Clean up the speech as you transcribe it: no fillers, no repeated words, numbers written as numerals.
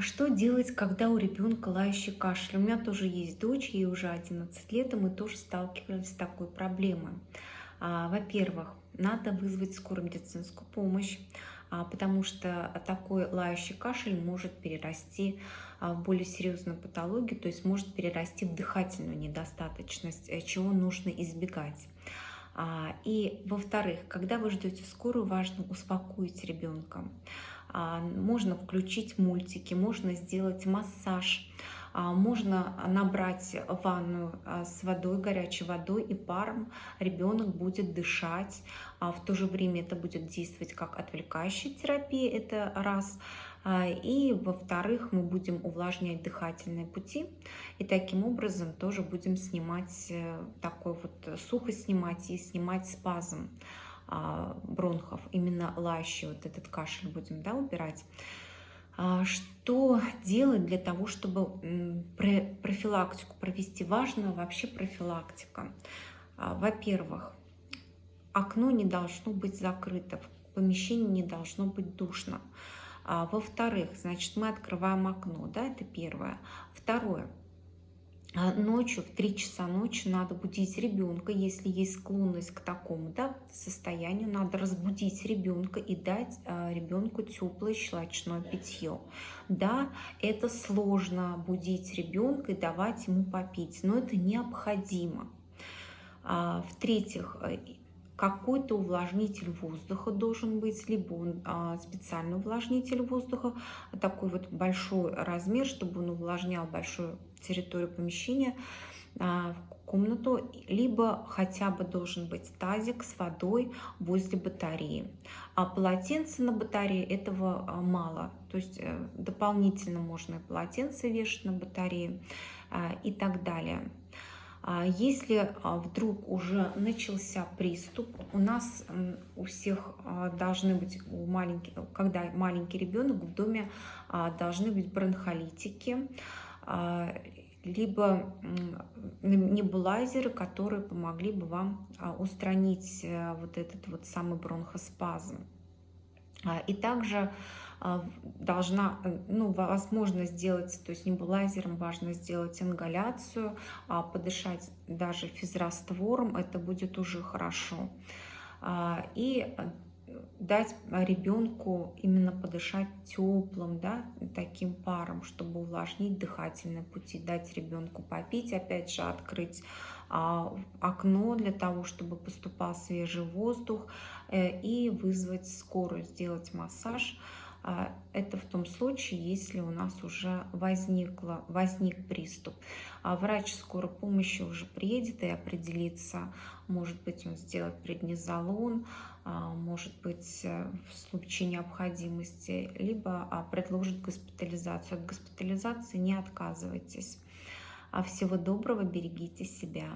Что делать, когда у ребенка лающий кашель? У меня тоже есть дочь, ей уже 11 лет, и мы тоже сталкивались с такой проблемой. Во-первых, надо вызвать скорую медицинскую помощь, потому что такой лающий кашель может перерасти в более серьезную патологию, то есть может перерасти в дыхательную недостаточность, чего нужно избегать. И, во-вторых, когда вы ждете скорую, важно успокоить ребенка. Можно включить мультики, можно сделать массаж, можно набрать ванну с водой, горячей водой и паром. Ребенок будет дышать, в то же время это будет действовать как отвлекающая терапия, это раз. И, во-вторых, мы будем увлажнять дыхательные пути, и таким образом тоже будем снимать такой вот сухость снимать и снимать спазм бронхов, именно лающий вот этот кашель будем, да, убирать. Что делать для того, чтобы профилактику провести? Важна вообще профилактика. Во-первых, окно не должно быть закрыто, в помещении не должно быть душно. Во-вторых, значит, мы открываем окно, да, это первое. Второе, ночью, в 3 часа ночи надо будить ребенка, если есть склонность к такому, да, состоянию, надо разбудить ребенка и дать ребенку теплое щелочное питье. Да, это сложно будить ребенка и давать ему попить, но это необходимо. В-третьих, какой-то увлажнитель воздуха должен быть, либо он специальный увлажнитель воздуха, такой вот большой размер, чтобы он увлажнял большую территорию помещения, в комнату, либо хотя бы должен быть тазик с водой возле батареи. А полотенце на батарее этого мало, то есть дополнительно можно и полотенце вешать на батарее и так далее. Если вдруг уже начался приступ, у нас у всех должны быть, когда маленький ребенок в доме, должны быть бронхолитики, либо небулайзеры, которые помогли бы вам устранить вот этот вот самый бронхоспазм. И также должна, ну, возможно сделать, то есть небулайзером важно сделать ингаляцию, подышать даже физраствором, это будет уже хорошо. И дать ребенку именно подышать теплым, да, таким паром, чтобы увлажнить дыхательные пути, дать ребенку попить, опять же открыть окно для того, чтобы поступал свежий воздух, и вызвать скорую, сделать массаж. Это в том случае, если у нас уже возник приступ. Врач скорой помощи уже приедет и определится, может быть, он сделает преднизолон, может быть, в случае необходимости, либо предложит госпитализацию. От госпитализации не отказывайтесь. Всего доброго, берегите себя.